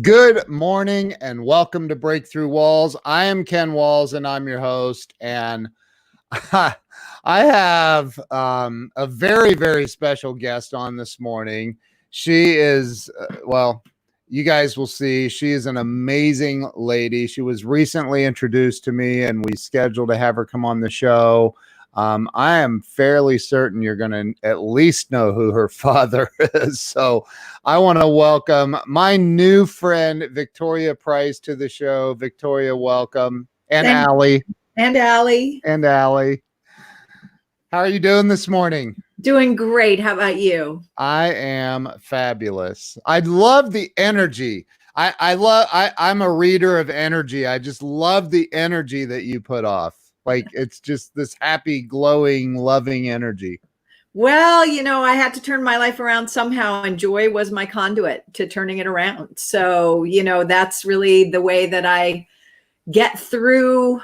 Good morning and welcome to Breakthrough Walls. I am Ken Walls and I'm your host. And I have a very, very special guest on this morning. She is, you guys will see, she is an amazing lady. She was recently introduced to me and we scheduled to have her come on the show. I am fairly certain you're going to at least know who her father is. So I want to welcome my new friend, Ixia Price, to the show. Ixia, welcome. And Allie. And Allie. And Allie. How are you doing this morning? Doing great. How about you? I am fabulous. I love the energy. I'm a reader of energy. I just love the energy that you put off. Like, it's just this happy, glowing, loving energy. Well, I had to turn my life around somehow, and joy was my conduit to turning it around. So, that's really the way that I get through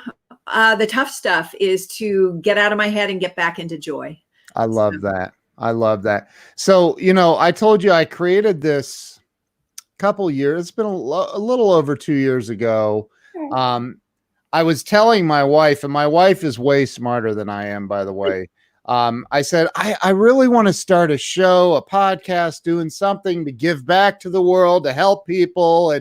the tough stuff, is to get out of my head and get back into joy. I love that. I love that. So, I told you I created this couple years. It's been a little over 2 years ago. I was telling my wife, and my wife is way smarter than I am, by the way. I said, I really want to start a show, a podcast, doing something to give back to the world, to help people.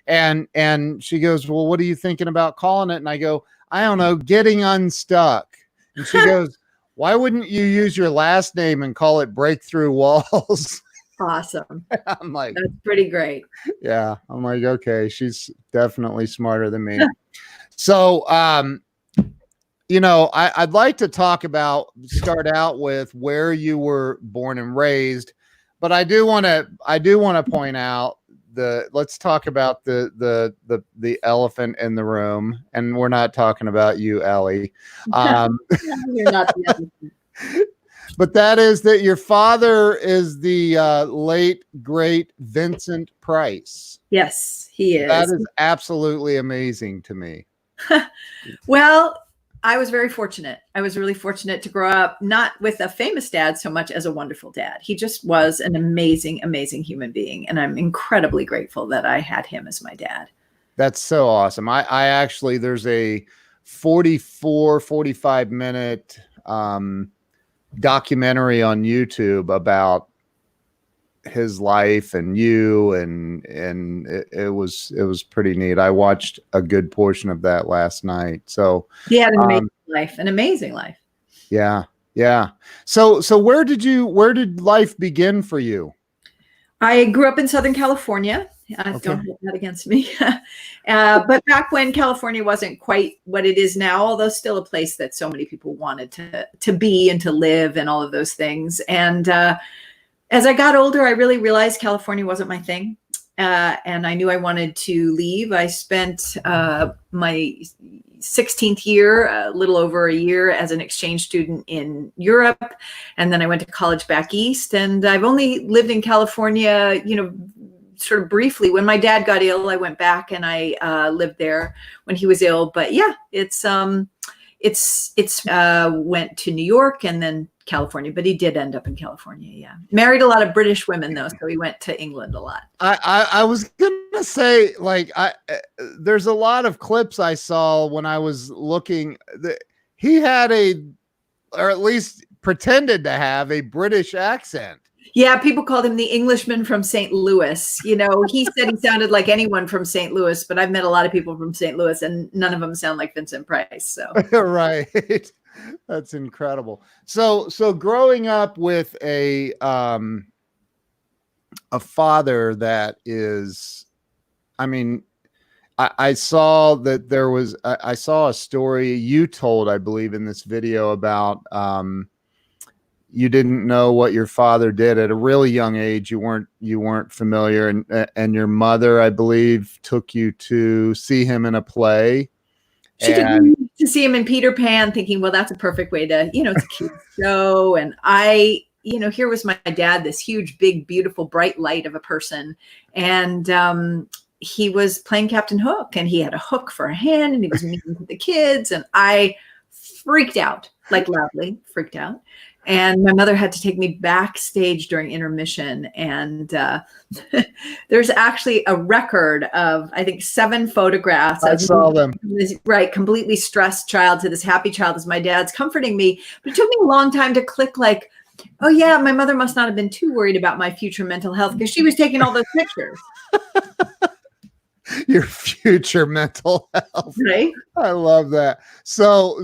And she goes, well, what are you thinking about calling it? And I go, I don't know, Getting Unstuck. And she goes, why wouldn't you use your last name and call it Breakthrough Walls? Awesome. I'm like, that's pretty great. Yeah. I'm like, okay, she's definitely smarter than me. So, I'd like to start out with where you were born and raised, but I do want to point out let's talk about the elephant in the room, and we're not talking about you, Allie. You're not the elephant. But that is that your father is the late, great Vincent Price. Yes, he is. That is absolutely amazing to me. Well, I was very fortunate. I was really fortunate to grow up not with a famous dad so much as a wonderful dad. He just was an amazing, amazing human being. And I'm incredibly grateful that I had him as my dad. That's so awesome. I actually, there's a 45 minute documentary on YouTube about his life and you, and it was pretty neat. I watched a good portion of that last night. So he had an amazing life. Yeah. So where did life begin for you? I grew up in Southern California. Don't hold that against me. But back when California wasn't quite what it is now, although still a place that so many people wanted to be and to live and all of those things. And as I got older, I really realized California wasn't my thing. And I knew I wanted to leave. I spent my 16th year, a little over a year, as an exchange student in Europe. And then I went to college back east. And I've only lived in California, sort of briefly. When my dad got ill, I went back and I lived there when he was ill. But yeah, it's went to New York and then California, but he did end up in California. Yeah. Married a lot of British women though. So he went to England a lot. I was going to say, there's a lot of clips I saw when I was looking that he had or at least pretended to have, a British accent. Yeah. People called him the Englishman from St. Louis. He said he sounded like anyone from St. Louis, but I've met a lot of people from St. Louis and none of them sound like Vincent Price. So right. That's incredible. So growing up with a father that is, I saw that I saw a story you told, I believe, in this video about, you didn't know what your father did at a really young age. You weren't familiar, and your mother, I believe, took you to see him in a play. She took me to see him in Peter Pan, thinking, well, that's a perfect way to, it's a cute show. And here was my dad, this huge, big, beautiful, bright light of a person. And he was playing Captain Hook, and he had a hook for a hand, and he was mean to the kids. And I freaked out, like loudly freaked out. And my mother had to take me backstage during intermission. And there's actually a record of, I think, 7 photographs. I saw them. This, right, completely stressed child to this happy child as my dad's comforting me. But it took me a long time to click, like, oh yeah, my mother must not have been too worried about my future mental health because she was taking all those pictures. Your future mental health. Right. I love that. So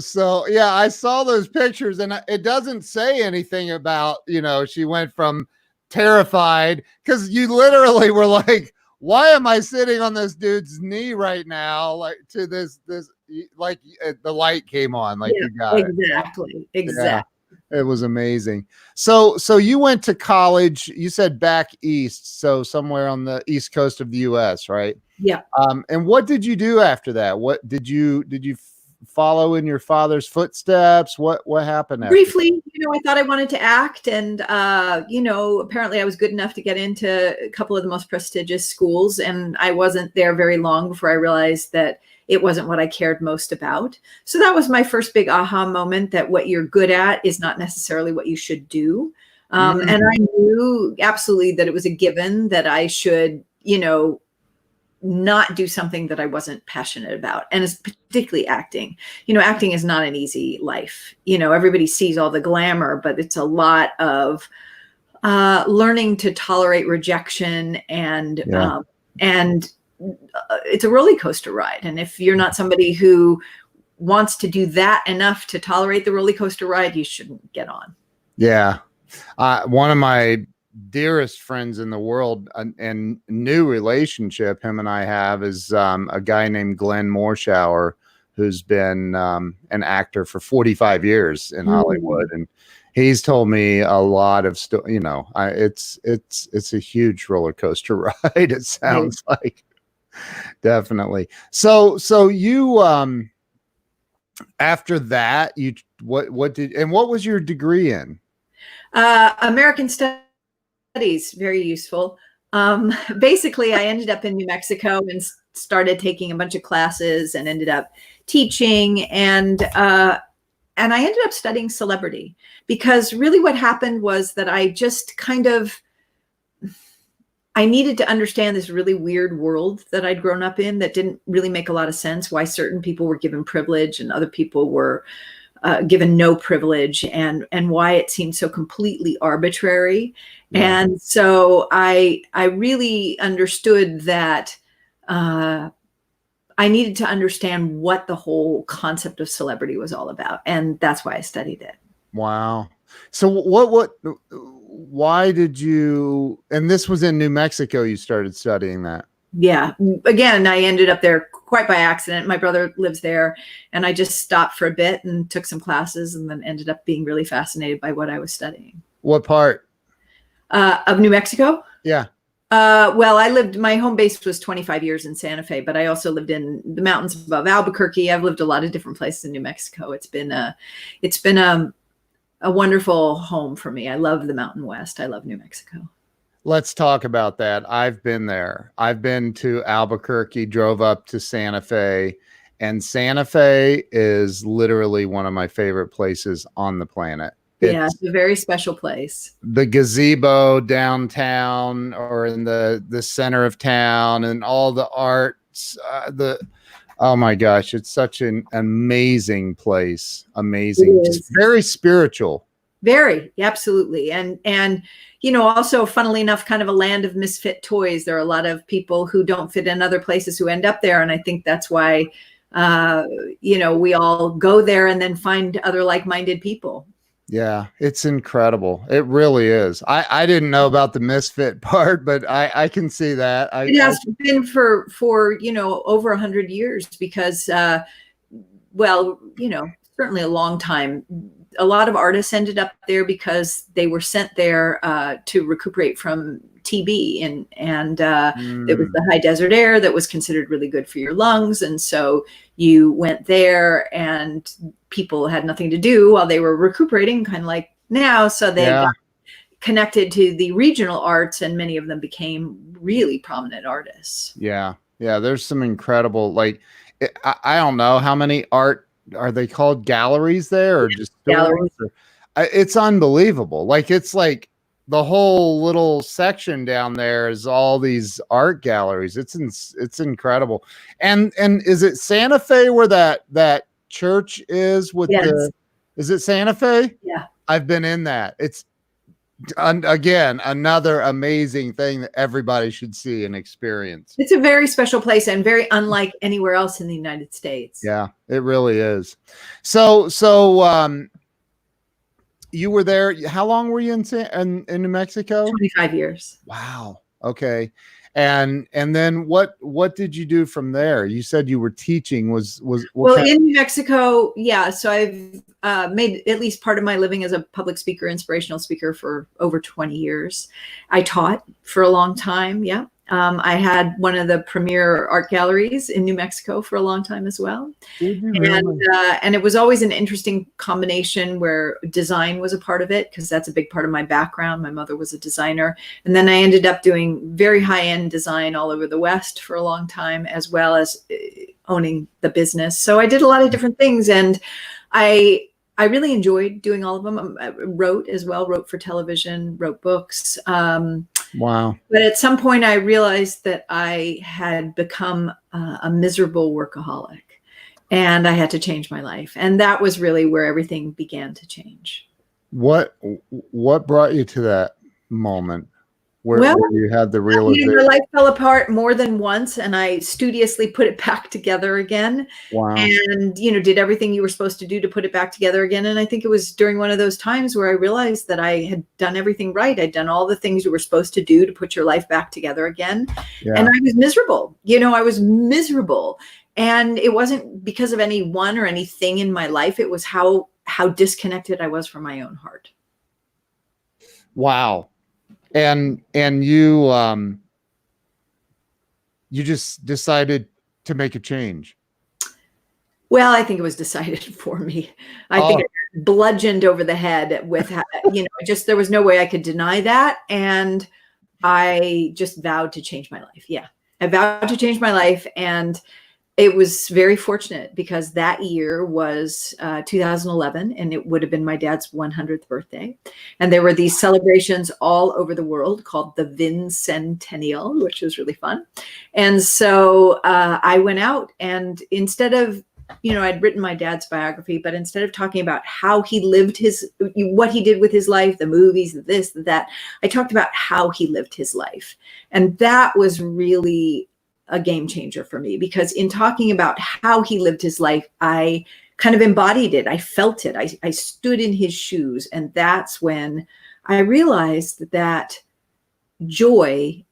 yeah, I saw those pictures and it doesn't say anything about, she went from terrified, because you literally were like, why am I sitting on this dude's knee right now? Like to this, like the light came on, like you got exactly. it. Yeah, it was amazing. So you went to college, you said back east, so somewhere on the east coast of the US, right? Yeah. And what did you do after that? What did you follow in your father's footsteps? What happened after briefly that? I thought I wanted to act, and apparently I was good enough to get into a couple of the most prestigious schools, and I wasn't there very long before I realized that it wasn't what I cared most about. So that was my first big aha moment, that what you're good at is not necessarily what you should do. And I knew absolutely that it was a given that I should, not do something that I wasn't passionate about. And it's particularly acting. Acting is not an easy life. Everybody sees all the glamour, but it's a lot of learning to tolerate rejection, and it's a roller coaster ride. And if you're not somebody who wants to do that enough to tolerate the roller coaster ride, you shouldn't get on. Yeah. One of my dearest friends in the world, and new relationship him and I have, is a guy named Glenn Morshower, who's been an actor for 45 years in Hollywood. And he's told me a lot of it's a huge roller coaster ride. It sounds like. Definitely. So you after that, what was your degree in? American Studies, very useful. Basically, I ended up in New Mexico and started taking a bunch of classes and ended up teaching, and I ended up studying celebrity, because really what happened was that I just I needed to understand this really weird world that I'd grown up in that didn't really make a lot of sense, why certain people were given privilege and other people were given no privilege, and why it seemed so completely arbitrary. Yeah. And so I really understood that I needed to understand what the whole concept of celebrity was all about. And that's why I studied it. Wow. So why did you, and this was in New Mexico, you started studying that? Yeah. Again, I ended up there quite by accident. My brother lives there, and I just stopped for a bit and took some classes, and then ended up being really fascinated by what I was studying. What part? Of New Mexico? Yeah. Well, my home base was 25 years in Santa Fe, but I also lived in the mountains above Albuquerque. I've lived a lot of different places in New Mexico. It's been a wonderful home for me. I love the Mountain West. I love New Mexico. Let's talk about that. I've been there. I've been to Albuquerque, drove up to Santa Fe, and Santa Fe is literally one of my favorite places on the planet. Yeah, it's a very special place. The gazebo downtown, or in the center of town, and all the arts, oh my gosh, it's such an amazing place. Amazing. Just very spiritual. Very, absolutely. And also, funnily enough, kind of a land of misfit toys. There are a lot of people who don't fit in other places who end up there. And I think that's why, we all go there and then find other like-minded people. Yeah, it's incredible. It really is. I didn't know about the misfit part, but I can see that. It has been for over 100 years, because, certainly a long time. A lot of artists ended up there because they were sent there to recuperate from TB, and it was the high desert air that was considered really good for your lungs. And so you went there, and people had nothing to do while they were recuperating, kind of like now. So they got connected to the regional arts, and many of them became really prominent artists. Yeah. Yeah. There's some incredible, I don't know how many art, are they called galleries there, or just galleries? it's unbelievable. Like, it's like the whole little section down there is all these art galleries. It's incredible. And is it Santa Fe where that church is with Yes. is it Santa Fe? Yeah. I've been in that. It's again another amazing thing that everybody should see and experience. It's a very special place and very unlike anywhere else in the United States. Yeah, it really is. So you were there. How long were you in New Mexico? 25 years. Wow. Okay. And then what did you do from there? You said you were teaching. Well, in New Mexico, yeah. So I've made at least part of my living as a public speaker, inspirational speaker for over 20 years. I taught for a long time. Yeah. I had one of the premier art galleries in New Mexico for a long time as well. And it was always an interesting combination where design was a part of it, because that's a big part of my background. My mother was a designer. And then I ended up doing very high-end design all over the West for a long time, as well as owning the business. So I did a lot of different things, and I really enjoyed doing all of them. I wrote as well, wrote for television, wrote books. Wow. But at some point I realized that I had become a miserable workaholic, and I had to change my life. And that was really where everything began to change. What brought you to that moment where you had the realization? My life fell apart more than once, and I studiously put it back together again. Wow. And, did everything you were supposed to do to put it back together again. And I think it was during one of those times where I realized that I had done everything right. I'd done all the things you were supposed to do to put your life back together again. Yeah. And I was miserable. I was miserable. And it wasn't because of any one or anything in my life. It was how disconnected I was from my own heart. Wow. And you just decided to make a change. Well, I think it was decided for me. I think I got bludgeoned over the head with, just there was no way I could deny that. And I just vowed to change my life. Yeah, I vowed to change my life. And it was very fortunate because that year was 2011, and it would have been my dad's 100th birthday. And there were these celebrations all over the world called the Vincentennial, which was really fun. And so I went out, and instead of, I'd written my dad's biography, but instead of talking about how he lived what he did with his life, the movies, this, that, I talked about how he lived his life. And that was really a game changer for me, because in talking about how he lived his life, I kind of embodied it. I felt it. I stood in his shoes. And that's when I realized that joy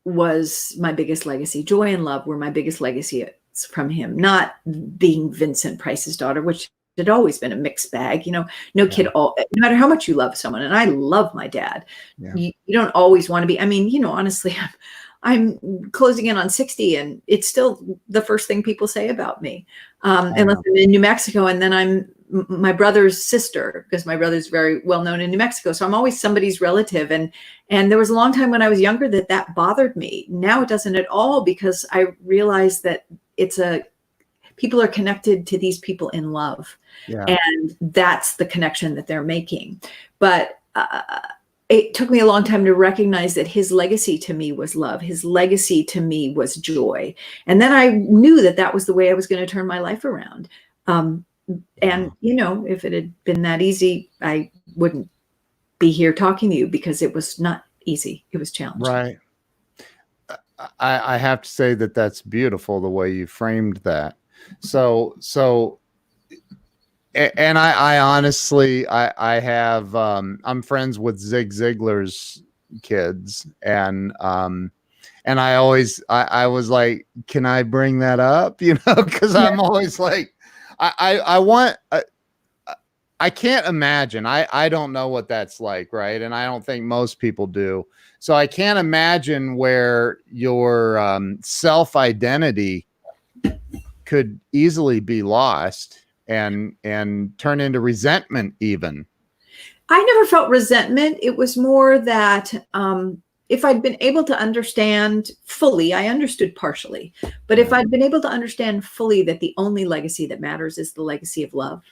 was my biggest legacy. Joy and love were my biggest legacy from him, not being Vincent Price's daughter, which had always been a mixed bag. No kid, no matter how much you love someone, and I love my dad, you don't always want to be, honestly, I'm closing in on 60, and it's still the first thing people say about me, unless I'm in New Mexico, and then I'm my brother's sister, because my brother's very well known in New Mexico. So I'm always somebody's relative. And there was a long time when I was younger that bothered me. Now it doesn't at all, because I realized that people are connected to these people in love. Yeah. And that's the connection that they're making. But it took me a long time to recognize that his legacy to me was love. His legacy to me was joy. And then I knew that was the way I was going to turn my life around. And, if it had been that easy, I wouldn't be here talking to you, because it was not easy. It was challenging. Right. I have to say that that's beautiful, the way you framed that. So, and I honestly, I have, I'm friends with Zig Ziglar's kids, and I was like, can I bring that up? Cause I'm always like, I can't imagine. I don't know what that's like. Right. And I don't think most people do. So I can't imagine where your self-identity could easily be lost and turn into resentment even. I never felt resentment. It was more that if I'd been able to understand fully, I understood partially, but if I'd been able to understand fully that the only legacy that matters is the legacy of love,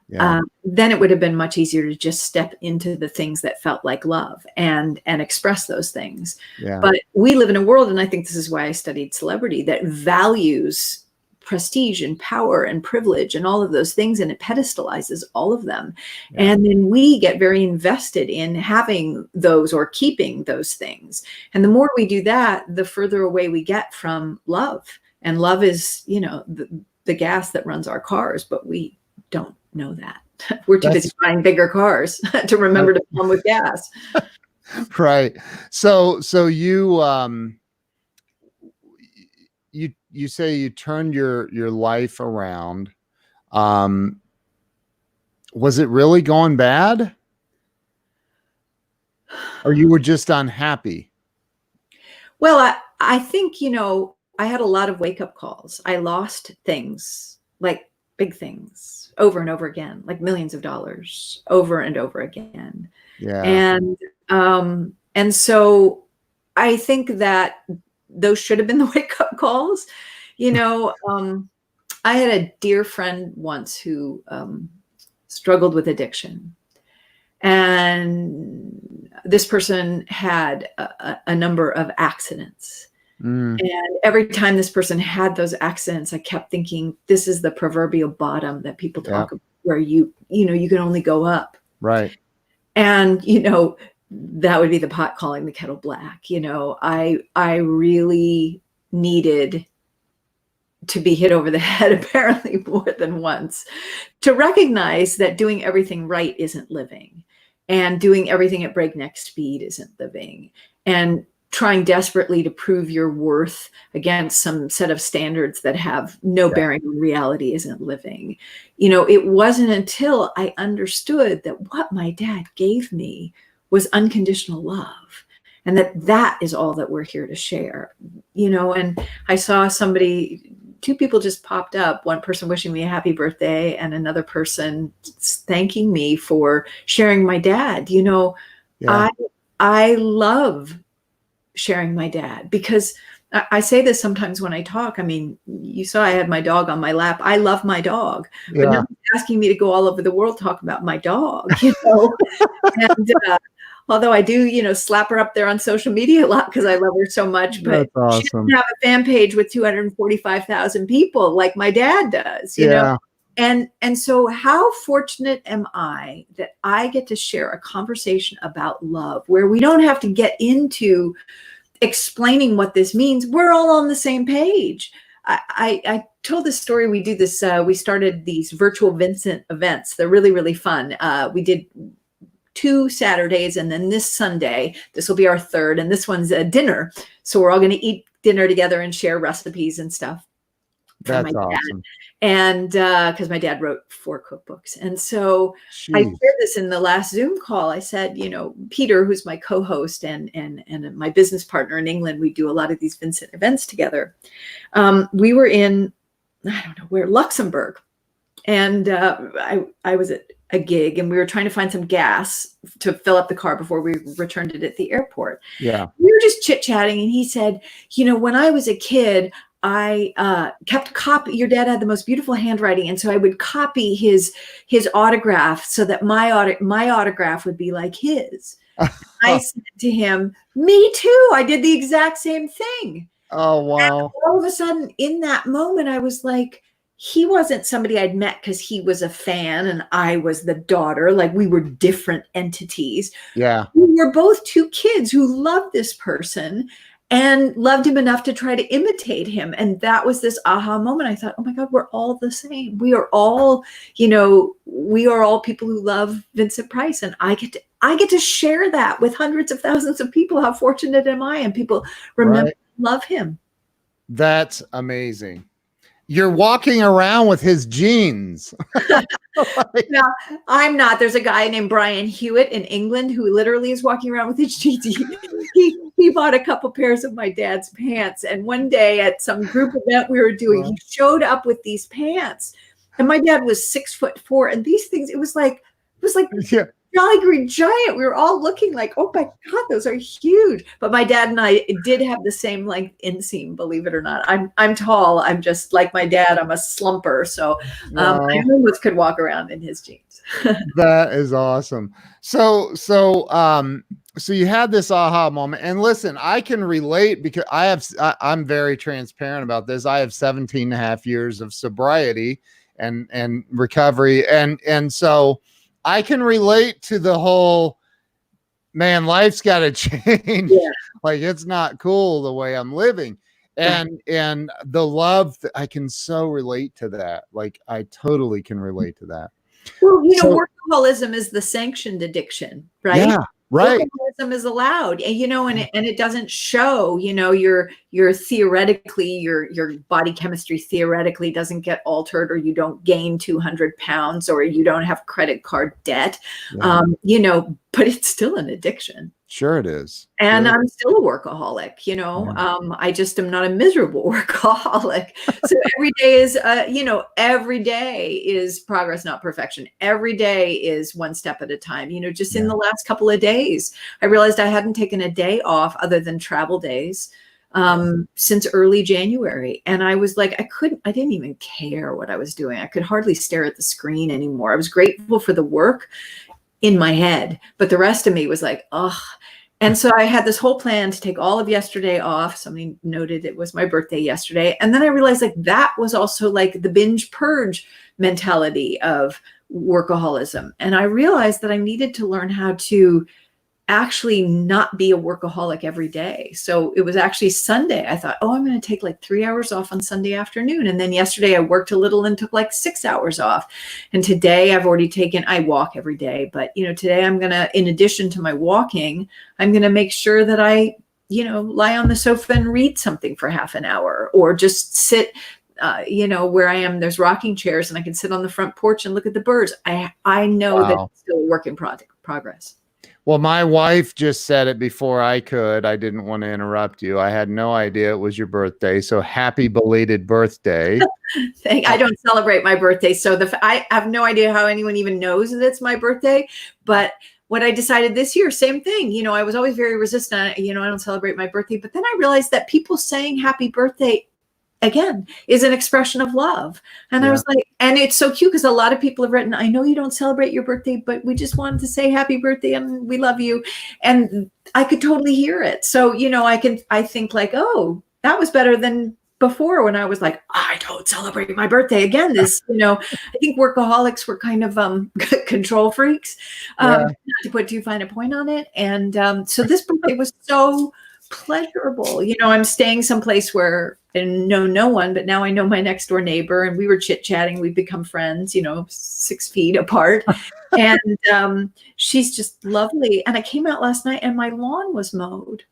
then it would have been much easier to just step into the things that felt like love and express those things. Yeah. But we live in a world, and I think this is why I studied celebrity, that values prestige and power and privilege and all of those things, and it pedestalizes all of them. Yeah. And then we get very invested in having those or keeping those things. And the more we do that, the further away we get from love. And love is, the gas that runs our cars, but we don't know that. We're too busy buying bigger cars to remember to fill them with gas. Right. So you say you turned your life around. Was it really going bad? Or you were just unhappy? Well, I think, I had a lot of wake-up calls. I lost things, like big things, over and over again, like millions of dollars over and over again. Yeah. And so I think that those should have been the wake-up calls. I had a dear friend once who struggled with addiction. And this person had a number of accidents. And every time this person had those accidents, I kept thinking, this is the proverbial bottom that people talk about, where you can only go up. Right. And, that would be the pot calling the kettle black. I really needed to be hit over the head, apparently more than once, to recognize that doing everything right isn't living, and doing everything at breakneck speed isn't living, and trying desperately to prove your worth against some set of standards that have no bearing on reality isn't living. It wasn't until I understood that what my dad gave me was unconditional love, and that is all that we're here to share. And I saw two people just popped up, one person wishing me a happy birthday and another person thanking me for sharing my dad. I love sharing my dad, because I say this sometimes when I talk. I mean, you saw I had my dog on my lap. I love my dog, but no one's asking me to go all over the world talk about my dog, and although I do, slap her up there on social media a lot because I love her so much, but awesome. She doesn't have a fan page with 245,000 people like my dad does, you know? And so how fortunate am I that I get to share a conversation about love where we don't have to get into explaining what this means. We're all on the same page. I told this story. We do this. We started these virtual Vincent events. They're really, really fun. We did 2 Saturdays, and then this Sunday, this will be our 3rd, and this one's a dinner. So we're all going to eat dinner together and share recipes and stuff. That's awesome. And because my dad wrote 4 cookbooks. And so I shared this in the last Zoom call. I said, Peter, who's my co-host and my business partner in England, we do a lot of these Vincent events together. We were in, I don't know where, Luxembourg. And I was at a gig, and we were trying to find some gas to fill up the car before we returned it at the airport. Yeah. We were just chit-chatting, and he said, when I was a kid, I kept your dad had the most beautiful handwriting. And so I would copy his autograph so that my autograph would be like his. I said to him, me too. I did the exact same thing. Oh, wow. And all of a sudden in that moment, I was like, he wasn't somebody I'd met because he was a fan and I was the daughter. Like, we were different entities. Yeah. We were both 2 kids who loved this person and loved him enough to try to imitate him. And that was this aha moment. I thought, oh my God, we're all the same. We are all, we are all people who love Vincent Price. And I get to share that with hundreds of thousands of people. How fortunate am I? And people remember, love him. That's amazing. You're walking around with his genes. No, I'm not. There's a guy named Brian Hewitt in England who literally is walking around with his jeans. He bought a couple pairs of my dad's pants. And one day at some group event we were doing, he showed up with these pants. And my dad was 6'4". And these things, it was like Jolly Green Giant. We were all looking like, oh my God, those are huge. But my dad and I did have the same like inseam, believe it or not. I'm tall. I'm just like my dad. I'm a slumper. So I almost could walk around in his jeans. That is awesome. So you had this aha moment, and listen, I can relate because I'm very transparent about this. I have 17 and a half years of sobriety and recovery. And so I can relate to the whole, man, life's got to change. Yeah. Like, it's not cool the way I'm living. And the love, I can so relate to that. Like, I totally can relate to that. Well, workaholism is the sanctioned addiction, right? Yeah, right. Workaholism is allowed, and it doesn't show. You're theoretically your body chemistry theoretically doesn't get altered, or you don't gain 200 pounds, or you don't have credit card debt. Yeah. But it's still an addiction. Sure it is. And I'm still a workaholic, I just am not a miserable workaholic. So every day is, every day is progress, not perfection. Every day is one step at a time. Just in the last couple of days, I realized I hadn't taken a day off other than travel days since early January. And I was like, I didn't even care what I was doing. I could hardly stare at the screen anymore. I was grateful for the work in my head, but the rest of me was like, ugh. And so I had this whole plan to take all of yesterday off. Somebody noted it was my birthday yesterday. And then I realized like that was also like the binge purge mentality of workaholism. And I realized that I needed to learn how to actually not be a workaholic every day. So it was actually Sunday. I thought, I'm going to take like 3 hours off on Sunday afternoon. And then yesterday I worked a little and took like 6 hours off. And today I walk every day, but today I'm going to, in addition to my walking, I'm going to make sure that I, lie on the sofa and read something for half an hour, or just sit where I am, there's rocking chairs and I can sit on the front porch and look at the birds. I know that it's still a work in progress. Well, my wife just said it before I could. I didn't want to interrupt you. I had no idea it was your birthday. So happy belated birthday. I don't celebrate my birthday. So I have no idea how anyone even knows that it's my birthday. But what I decided this year, same thing. I was always very resistant. I don't celebrate my birthday. But then I realized that people saying happy birthday again is an expression of love. And I was like, and it's so cute because a lot of people have written, I know you don't celebrate your birthday, but we just wanted to say happy birthday and we love you. And I could totally hear it. So, I think like, oh, that was better than before when I was like, I don't celebrate my birthday. Again, this, I think workaholics were kind of control freaks, not to put too fine a point on it. And so this birthday was so pleasurable. I'm staying someplace where I know no one, but now I know my next door neighbor, and we were chit-chatting. We've become friends, 6 feet apart. And she's just lovely. And I came out last night and my lawn was mowed.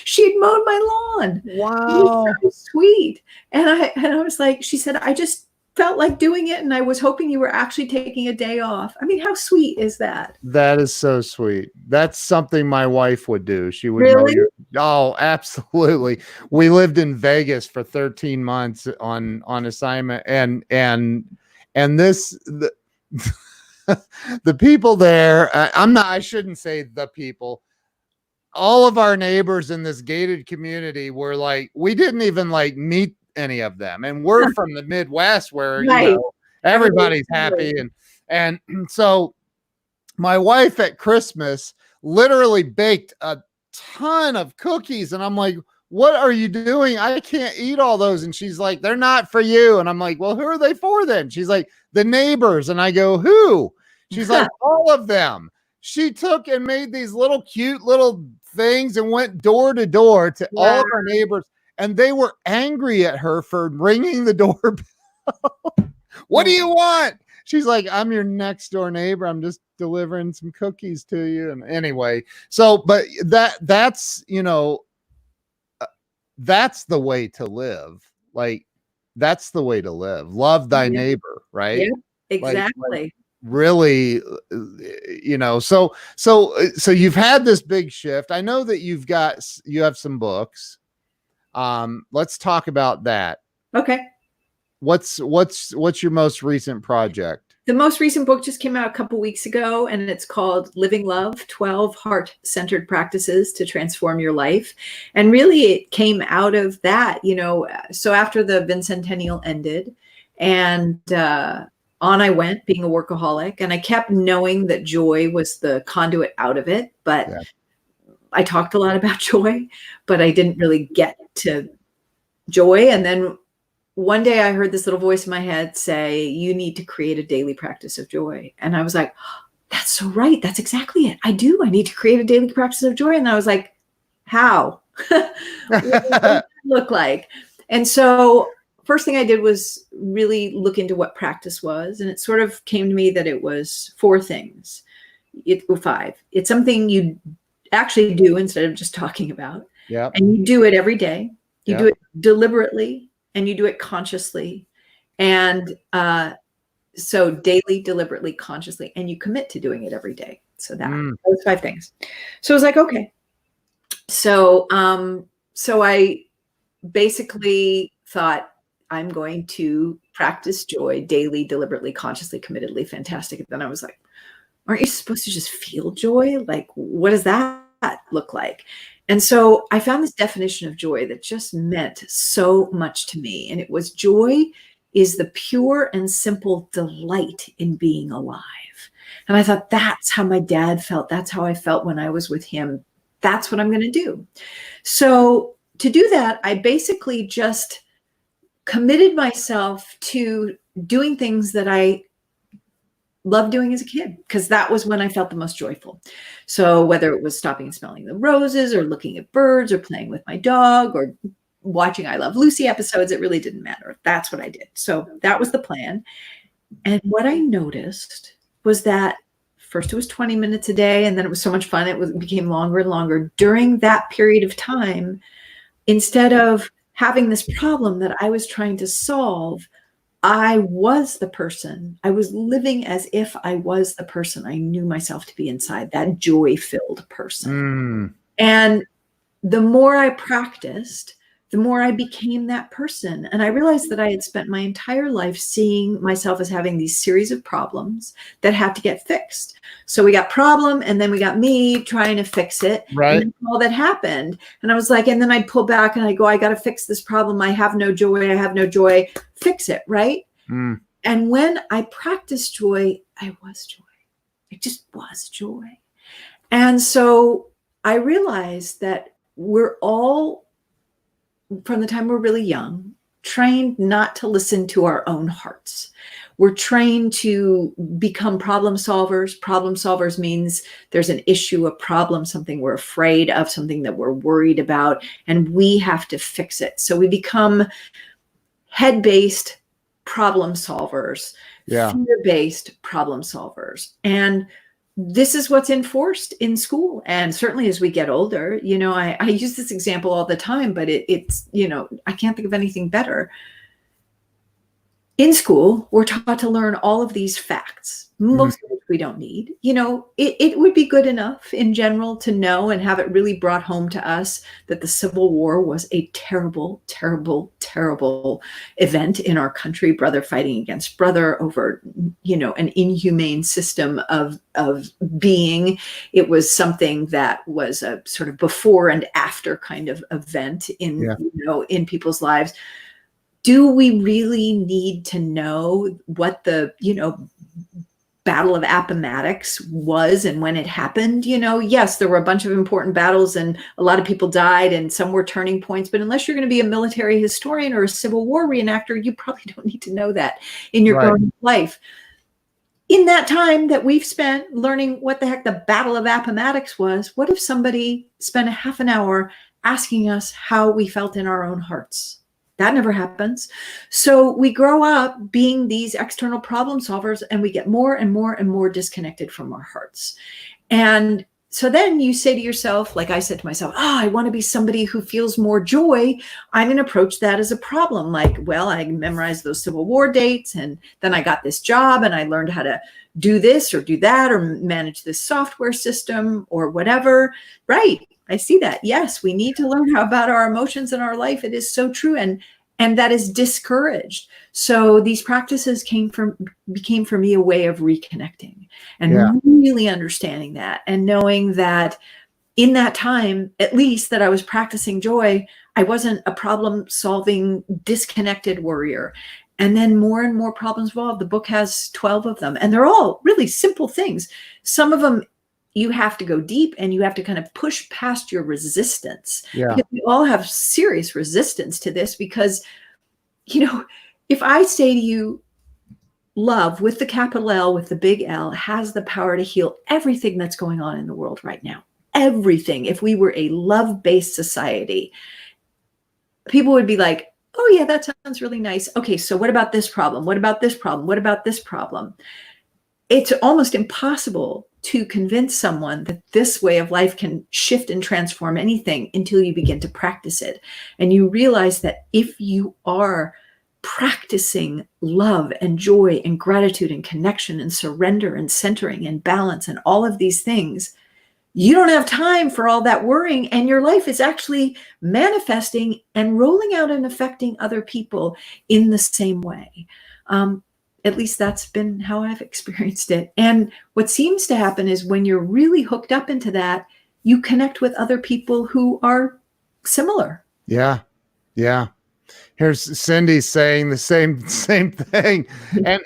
She'd mowed my lawn. Wow. It was so sweet. And I was like, she said, I just felt like doing it, and I was hoping you were actually taking a day off. I mean, how sweet is that? That is so sweet. That's something my wife would do. She would really? Oh, absolutely. We lived in Vegas for 13 months on assignment, and this the people there, I shouldn't say the people. All of our neighbors in this gated community were like, we didn't even like meet any of them, and we're from the Midwest where everybody's happy, and so my wife at Christmas literally baked a ton of cookies, and I'm like, what are you doing? I can't eat all those. And she's like, they're not for you. And I'm like, well, who are they for then? She's like, the neighbors. And I go, who? She's like, all of them. She took and made these little cute little things and went door to door to all of our neighbors. And they were angry at her for ringing the doorbell. What do you want? She's like, I'm your next door neighbor. I'm just delivering some cookies to you. And anyway, so, but that's, that's the way to live. Like, that's the way to live. Love thy neighbor, right? Yeah, exactly. Like really, so you've had this big shift. I know that you have some books. Let's talk about that. Okay. What's your most recent project? The most recent book just came out a couple weeks ago, and it's called Living Love, 12 Heart-Centered Practices to Transform Your Life. And really it came out of that, so after the Vincentennial ended, and on I went, being a workaholic, and I kept knowing that joy was the conduit out of it. But I talked a lot about joy, but I didn't really get to joy. And then one day I heard this little voice in my head say, you need to create a daily practice of joy. And I was like, that's so right. That's exactly it. I do. I need to create a daily practice of joy. And I was like, how? What does that look like? And so first thing I did was really look into what practice was. And it sort of came to me that it was 4 things. 5. It's something you actually do instead of just talking about. Yeah. And you do it every day. You do it deliberately. And you do it consciously. And so daily, deliberately, consciously, and you commit to doing it every day. So those 5 things. So I was like, okay. So I basically thought, I'm going to practice joy daily, deliberately, consciously, committedly, fantastic. And then I was like, aren't you supposed to just feel joy? Like, what does that look like? And so I found this definition of joy that just meant so much to me. And it was, joy is the pure and simple delight in being alive. And I thought, that's how my dad felt. That's how I felt when I was with him. That's what I'm going to do. So to do that, I basically just committed myself to doing things that I loved doing as a kid, because that was when I felt the most joyful. So whether it was stopping and smelling the roses, or looking at birds, or playing with my dog, or watching I Love Lucy episodes, it really didn't matter. That's what I did. So that was the plan. And what I noticed was that first it was 20 minutes a day, and then it was so much fun, it became longer and longer. During that period of time, instead of having this problem that I was trying to solve, I was the person. I was living as if I was the person I knew myself to be inside, that joy-filled person. And the more I practiced, the more I became that person. And I realized that I had spent my entire life seeing myself as having these series of problems that had to get fixed. So we got problem, and then we got me trying to fix it. Right. And all that happened. And I was like, and then I'd pull back and I go, I got to fix this problem. I have no joy. I have no joy. Fix it. Right. And when I practiced joy, I was joy. It just was joy. And so I realized that we're all, from the time we're really young, trained not to listen to our own hearts. We're trained to become problem solvers. Problem solvers means there's an issue, a problem, something we're afraid of, something that we're worried about, and we have to fix it. So we become head-based problem solvers, fear-based problem solvers. And this is what's enforced in school. And certainly as we get older, I use this example all the time, but it's, I can't think of anything better. In school, we're taught to learn all of these facts, most of which we don't need. It would be good enough in general to know and have it really brought home to us that the Civil War was a terrible, terrible, terrible event in our country, brother fighting against brother over, an inhumane system of being. It was something that was a sort of before and after kind of event in people's lives. Do we really need to know what the, Battle of Appomattox was and when it happened? Yes, there were a bunch of important battles and a lot of people died and some were turning points. But unless you're going to be a military historian or a Civil War reenactor, you probably don't need to know that in your growing life. In that time that we've spent learning what the heck the Battle of Appomattox was, what if somebody spent a half an hour asking us how we felt in our own hearts? That never happens. So we grow up being these external problem solvers, and we get more and more and more disconnected from our hearts. And so then you say to yourself, like I said to myself, I want to be somebody who feels more joy. I'm going to approach that as a problem. Like, well, I memorized those Civil War dates, and then I got this job and I learned how to do this or do that or manage this software system or whatever. Right. I see that. Yes, we need to learn about our emotions in our life. It is so true. And And that is discouraged. So these practices became for me a way of reconnecting and really understanding that, and knowing that in that time, at least, that I was practicing joy, I wasn't a problem-solving, disconnected warrior. And then more and more problems evolved. The book has 12 of them, and they're all really simple things. Some of them you have to go deep, and you have to kind of push past your resistance. Yeah. Because we all have serious resistance to this, because, if I say to you, love with the capital L, with the big L, has the power to heal everything that's going on in the world right now. Everything. If we were a love-based society, people would be like, oh yeah, that sounds really nice. Okay, so what about this problem? What about this problem? What about this problem? It's almost impossible to convince someone that this way of life can shift and transform anything until you begin to practice it. And you realize that if you are practicing love and joy and gratitude and connection and surrender and centering and balance and all of these things, you don't have time for all that worrying, and your life is actually manifesting and rolling out and affecting other people in the same way. At least that's been how I've experienced it. And what seems to happen is when you're really hooked up into that, you connect with other people who are similar. Yeah. Yeah. Here's Cindy saying the same thing.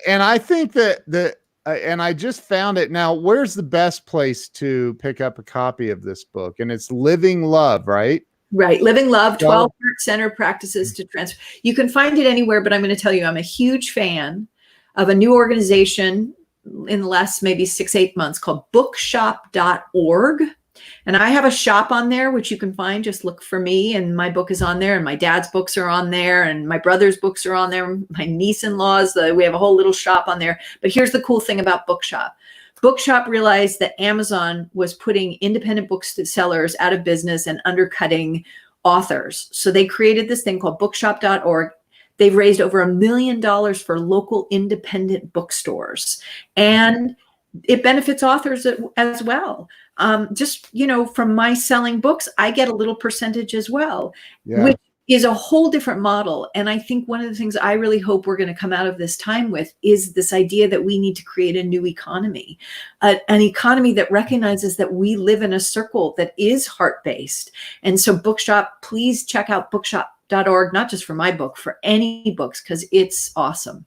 And I think that and I just found it. Now, where's the best place to pick up a copy of this book? And it's Living Love, right? Right. Living Love, 12 heart-centered practices to transform. You can find it anywhere, but I'm going to tell you, I'm a huge fan of a new organization in the last maybe 6-8 months called bookshop.org. And I have a shop on there, which you can find. Just look for me, and my book is on there, and my dad's books are on there, and my brother's books are on there, my niece-in-law's. We have a whole little shop on there. But here's the cool thing about Bookshop. Bookshop realized that Amazon was putting independent booksellers out of business and undercutting authors. So they created this thing called bookshop.org. They've raised over $1 million for local independent bookstores, and it benefits authors as well. Just, from my selling books, I get a little percentage as well, which is a whole different model. And I think one of the things I really hope we're going to come out of this time with is this idea that we need to create a new economy, an economy that recognizes that we live in a circle that is heart-based. And so Bookshop, please check out bookshop.org, not just for my book, for any books, because it's awesome.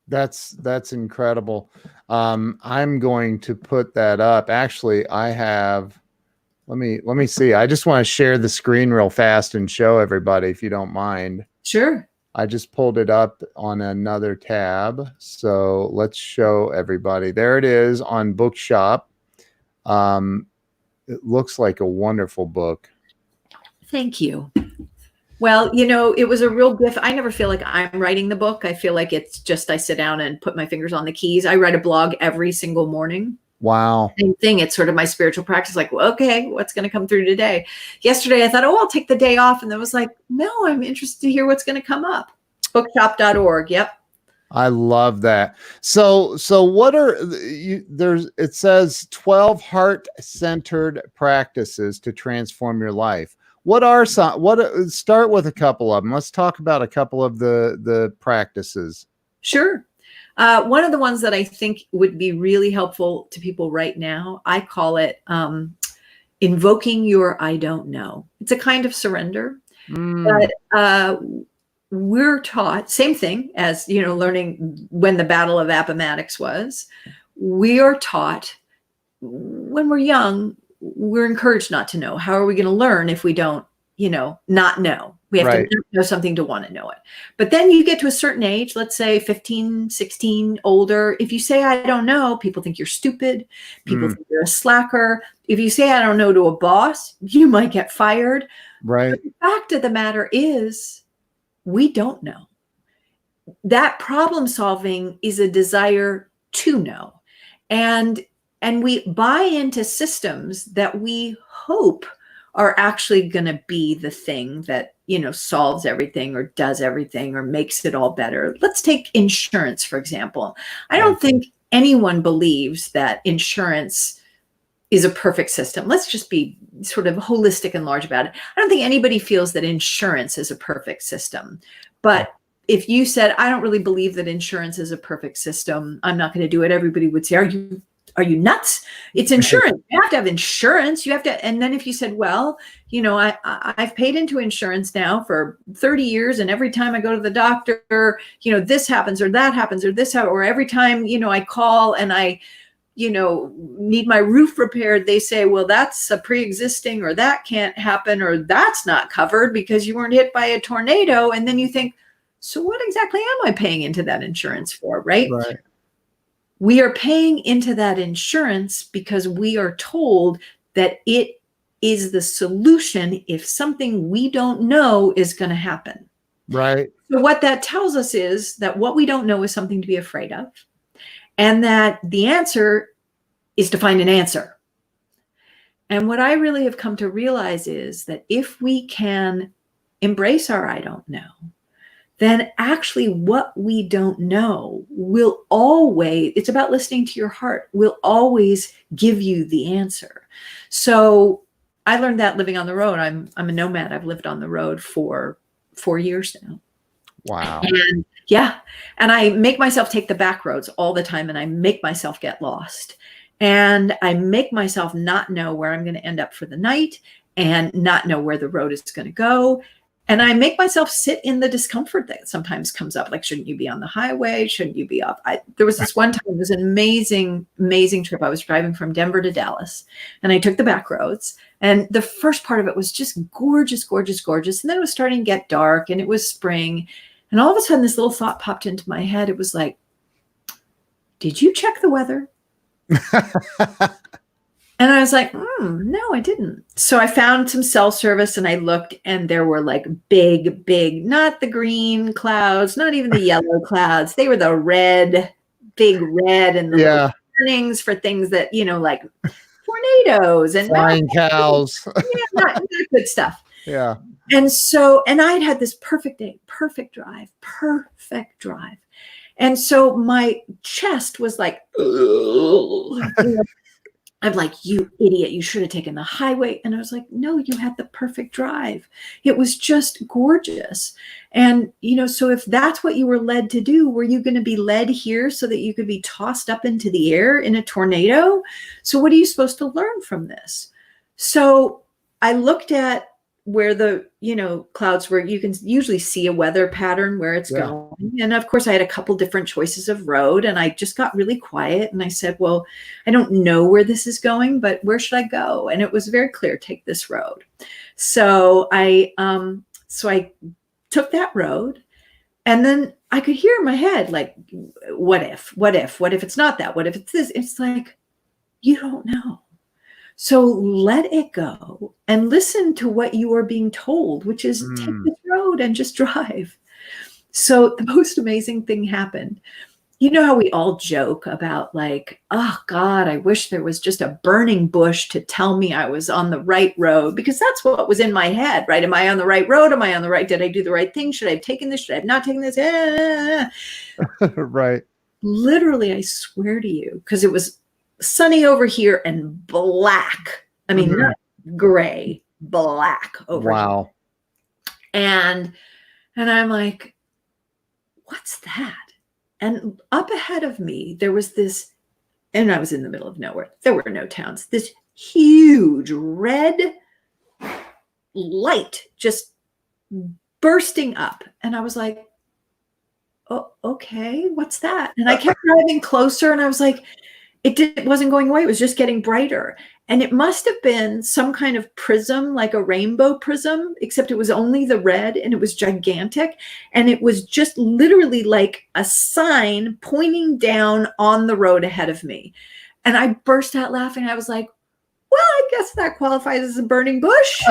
That's incredible. I'm going to put that up. Actually, I have, let me see. I just want to share the screen real fast and show everybody, if you don't mind. Sure. I just pulled it up on another tab. So let's show everybody. There it is on Bookshop. It looks like a wonderful book. Thank you. Well, it was a real gift. I never feel like I'm writing the book. I feel like it's just I sit down and put my fingers on the keys. I write a blog every single morning. Wow. Same thing. It's sort of my spiritual practice. Like, well, okay, what's going to come through today? Yesterday, I thought, I'll take the day off. And then was like, no, I'm interested to hear what's going to come up. Bookshop.org. Yep. I love that. So what are it says 12 heart-centered practices to transform your life. What are start with a couple of them. Let's talk about a couple of the practices. Sure. One of the ones that I think would be really helpful to people right now, I call it invoking your I don't know. It's a kind of surrender, but we're taught, same thing as, learning when the Battle of Appomattox was. We are taught when we're young, we're encouraged not to know. How are we going to learn if we don't, not know? We have to know something to want to know it. But then you get to a certain age, let's say 15, 16, older. If you say, I don't know, people think you're stupid. People think you're a slacker. If you say, I don't know to a boss, you might get fired. Right. But the fact of the matter is, we don't know. That problem solving is a desire to know. And we buy into systems that we hope are actually going to be the thing that, solves everything or does everything or makes it all better. Let's take insurance, for example. I don't think anyone believes that insurance is a perfect system. Let's just be sort of holistic and large about it. I don't think anybody feels that insurance is a perfect system. But if you said, I don't really believe that insurance is a perfect system, I'm not going to do it, everybody would say, are you nuts? It's insurance. You have to have insurance. You have to. And then if you said, well, I've paid into insurance now for 30 years. And every time I go to the doctor, this happens or that happens or this happens, or every time, I call and I, need my roof repaired, they say, well, that's a pre-existing, or that can't happen, or that's not covered because you weren't hit by a tornado. And then you think, so what exactly am I paying into that insurance for, right? Right. We are paying into that insurance because we are told that it is the solution if something we don't know is going to happen. Right. So what that tells us is that what we don't know is something to be afraid of, and that the answer is to find an answer. And what I really have come to realize is that if we can embrace our I don't know, then actually what we don't know will always, it's about listening to your heart, will always give you the answer. So I learned that living on the road. I'm a nomad. I've lived on the road for 4 years now. Wow. And and I make myself take the back roads all the time, and I make myself get lost. And I make myself not know where I'm going to end up for the night and not know where the road is going to go. And I make myself sit in the discomfort that sometimes comes up. Like, shouldn't you be on the highway? Shouldn't you be off? There was this one time, it was an amazing, amazing trip. I was driving from Denver to Dallas, and I took the back roads. And the first part of it was just gorgeous, gorgeous, gorgeous. And then it was starting to get dark, and it was spring. And all of a sudden, this little thought popped into my head. It was like, did you check the weather? And I was like, no, I didn't. So I found some cell service, and I looked, and there were like big, not the green clouds, not even the yellow clouds. They were the red, big red, and the warnings for things that, like tornadoes and flying cows. not good stuff. Yeah. And so, and I'd had this perfect day, perfect drive. And so my chest was like, I'm like, you idiot, you should have taken the highway. And I was like, no, you had the perfect drive. It was just gorgeous. And, so if that's what you were led to do, were you going to be led here so that you could be tossed up into the air in a tornado? So what are you supposed to learn from this? So I looked at where the, clouds were. You can usually see a weather pattern where it's going. And of course I had a couple different choices of road, and I just got really quiet. And I said, well, I don't know where this is going, but where should I go? And it was very clear, take this road. So I took that road, and then I could hear in my head, like, what if it's not that? What if it's this? It's like, you don't know. So let it go and listen to what you are being told, which is take this road and just drive. So the most amazing thing happened. You know how we all joke about like, oh God, I wish there was just a burning bush to tell me I was on the right road, because that's what was in my head, right? Am I on the right road? Am I on the right? Did I do the right thing? Should I have taken this? Should I have not taken this? Right. Literally, I swear to you, because it was sunny over here and black. I mean, not gray, black over here. And I'm like, what's that? And up ahead of me, there was this, and I was in the middle of nowhere. There were no towns. This huge red light just bursting up. And I was like, oh, okay, what's that? And I kept driving closer, and I was like, it wasn't going away. It was just getting brighter. And it must have been some kind of prism, like a rainbow prism, except it was only the red, and it was gigantic. And it was just literally like a sign pointing down on the road ahead of me. And I burst out laughing. I was like, well, I guess that qualifies as a burning bush.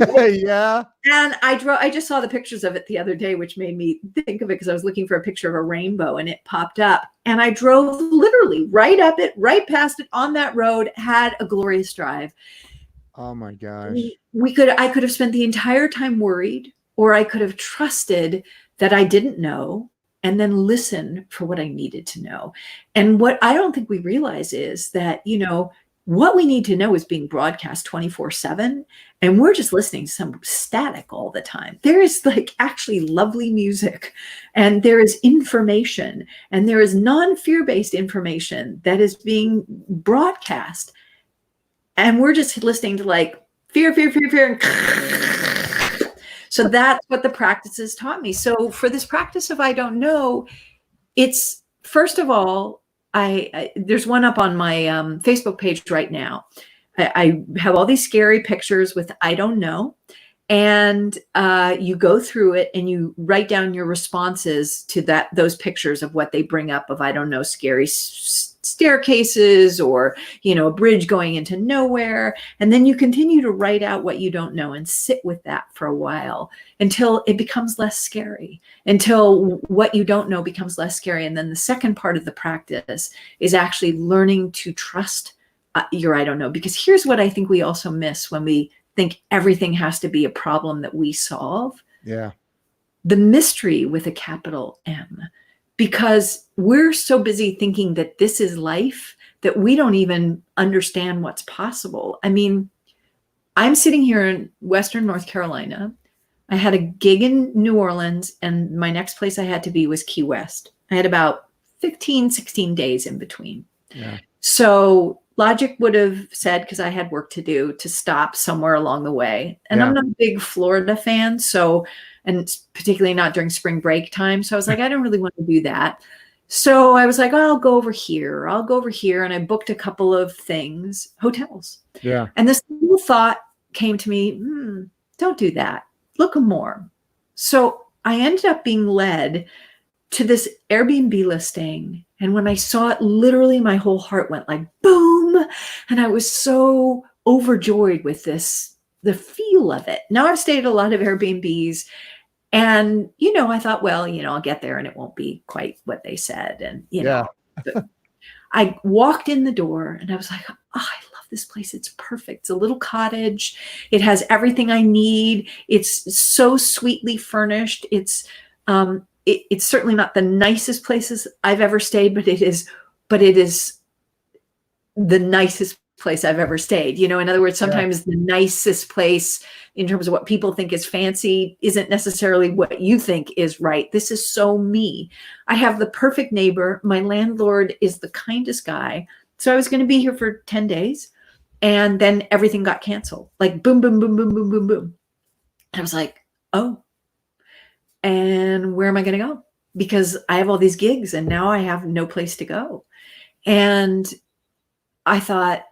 Yeah. And I just saw the pictures of it the other day, which made me think of it, because I was looking for a picture of a rainbow, and it popped up. And I drove literally right up it, right past it on that road, had a glorious drive. Oh my gosh. I could have spent the entire time worried, or I could have trusted that I didn't know, and then listen for what I needed to know. And what I don't think we realize is that, what we need to know is being broadcast 24/7, and we're just listening to some static all the time. There is like actually lovely music, and there is information, and there is non-fear-based information that is being broadcast, and we're just listening to like fear, fear, fear, fear, and so that's what the practices taught me. So for this practice of I don't know, it's first of all, there's one up on my Facebook page right now. I have all these scary pictures with I don't know, and you go through it and you write down your responses to those pictures of what they bring up of I don't know, scary staircases or a bridge going into nowhere, and then you continue to write out what you don't know and sit with that for a while until it becomes less scary, until what you don't know becomes less scary. And then the second part of the practice is actually learning to trust your I don't know, because here's what I think we also miss when we think everything has to be a problem that we solve. Yeah. The mystery with a capital M. Because we're so busy thinking that this is life that we don't even understand what's possible. I mean, I'm sitting here in Western North Carolina. I had a gig in New Orleans, and my next place I had to be was Key West. I had about 15, 16 days in between. Yeah. So logic would have said, because I had work to do, to stop somewhere along the way. And I'm not a big Florida fan, and particularly not during spring break time. So I was like, I don't really want to do that. So I was like, I'll go over here. And I booked a couple of hotels. Yeah. And this little thought came to me, don't do that. Look more. So I ended up being led to this Airbnb listing. And when I saw it, literally my whole heart went like boom. And I was so overjoyed with the feel of it. Now I've stayed at a lot of Airbnbs, and, I thought, well, I'll get there and it won't be quite what they said. And, I walked in the door and I was like, oh, I love this place. It's perfect. It's a little cottage. It has everything I need. It's so sweetly furnished. It's certainly not the nicest places I've ever stayed, but it is the nicest place I've ever stayed. In other words, sometimes the nicest place in terms of what people think is fancy isn't necessarily what you think is right. This is so me. I have the perfect neighbor. My landlord is the kindest guy. So I was going to be here for 10 days, and then everything got canceled. Like boom, boom, boom, boom, boom, boom, boom. I was like, oh, and where am I going to go? Because I have all these gigs and now I have no place to go. And I thought,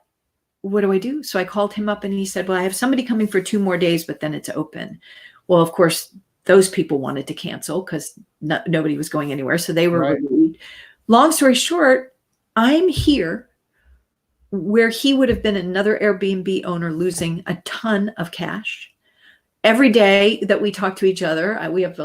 what do I do? So I called him up and he said, well, I have somebody coming for 2 more days, but then it's open. Well, of course, those people wanted to cancel because nobody was going anywhere. So they were relieved. Long story short, I'm here where he would have been another Airbnb owner losing a ton of cash. Every day that we talk to each other, we have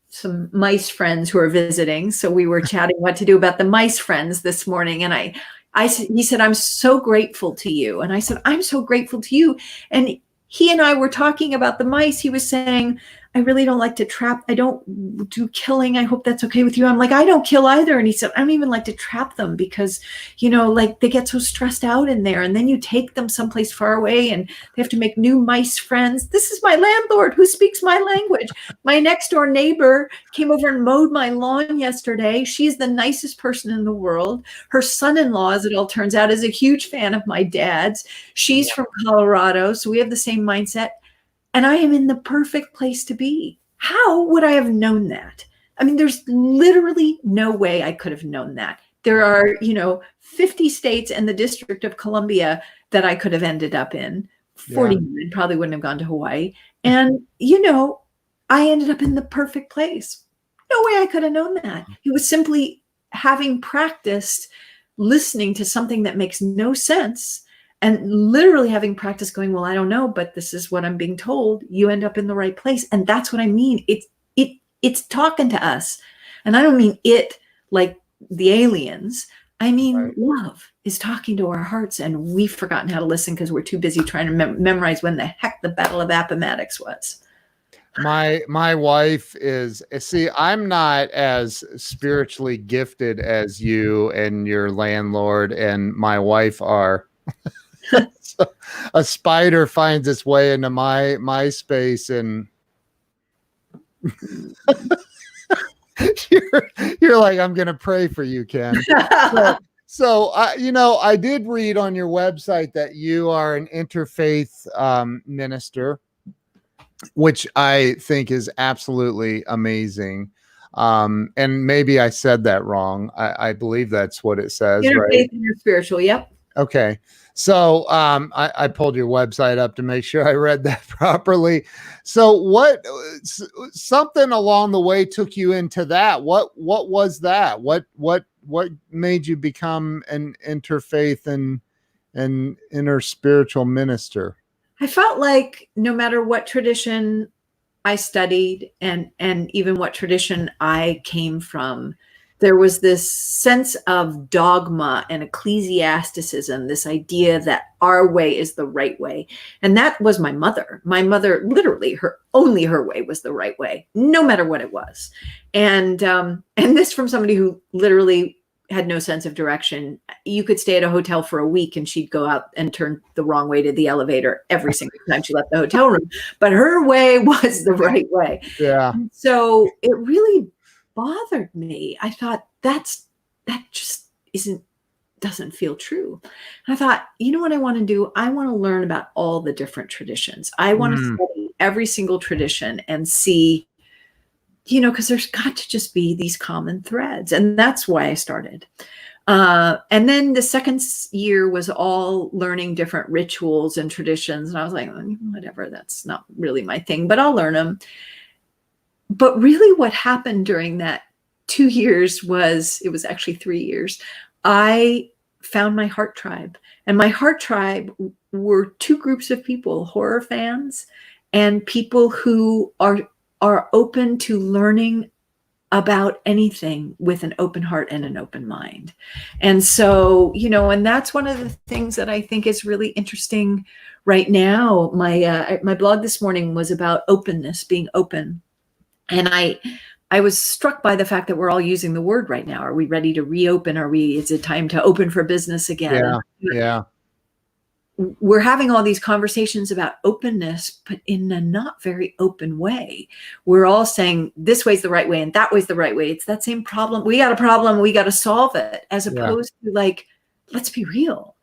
some mice friends who are visiting. So we were chatting what to do about the mice friends this morning. And he said, I'm so grateful to you. And I said, I'm so grateful to you. And he and I were talking about the mice. He was saying, I really don't like to trap. I don't do killing. I hope that's okay with you. I'm like, I don't kill either. And he said, I don't even like to trap them because, like they get so stressed out in there. And then you take them someplace far away and they have to make new mice friends. This is my landlord who speaks my language. My next door neighbor came over and mowed my lawn yesterday. She's the nicest person in the world. Her son-in-law, as it all turns out, is a huge fan of my dad's. She's from Colorado. So we have the same mindset. And I am in the perfect place to be. How would I have known that? I mean, there's literally no way I could have known that. There are, 50 states and the District of Columbia that I could have ended up in. 49, probably wouldn't have gone to Hawaii. And, I ended up in the perfect place. No way I could have known that. It was simply having practiced listening to something that makes no sense. And literally having practice going, well, I don't know, but this is what I'm being told. You end up in the right place. And that's what I mean. It's talking to us. And I don't mean it like the aliens. I mean, love is talking to our hearts, and we've forgotten how to listen because we're too busy trying to memorize when the heck the Battle of Appomattox was. My wife I'm not as spiritually gifted as you and your landlord and my wife are. So a spider finds its way into my space, and you're like, I'm gonna pray for you, Ken. So I did read on your website that you are an interfaith minister, which I think is absolutely amazing. And maybe I said that wrong. I believe that's what it says, Interfaith right? and spiritual. Yep. Okay. So I pulled your website up to make sure I read that properly. So something along the way took you into that? What was that? What made you become an interfaith and interspiritual minister? I felt like no matter what tradition I studied and even what tradition I came from, there was this sense of dogma and ecclesiasticism, this idea that our way is the right way. And that was my mother. My mother, literally, only her way was the right way, no matter what it was. And this from somebody who literally had no sense of direction. You could stay at a hotel for a week and she'd go out and turn the wrong way to the elevator every single time she left the hotel room. But her way was the right way. Yeah. And so it really bothered me. I thought that just doesn't feel true. And I thought, you know what I want to do? I want to learn about all the different traditions. I want to study every single tradition and see, because there's got to just be these common threads. And that's why I started. And then the second year was all learning different rituals and traditions. And I was like, whatever, that's not really my thing, but I'll learn them. But really what happened during that 2 years it was actually 3 years. I found my heart tribe, and my heart tribe were two groups of people, horror fans and people who are open to learning about anything with an open heart and an open mind. And so, and that's one of the things that I think is really interesting right now. My blog this morning was about openness, being open. And I was struck by the fact that we're all using the word right now. Are we ready to reopen? Is it time to open for business again? Yeah. We're having all these conversations about openness, but in a not very open way. We're all saying this way's the right way and that way's the right way. It's that same problem. We got a problem. We got to solve it, as opposed to like, let's be real.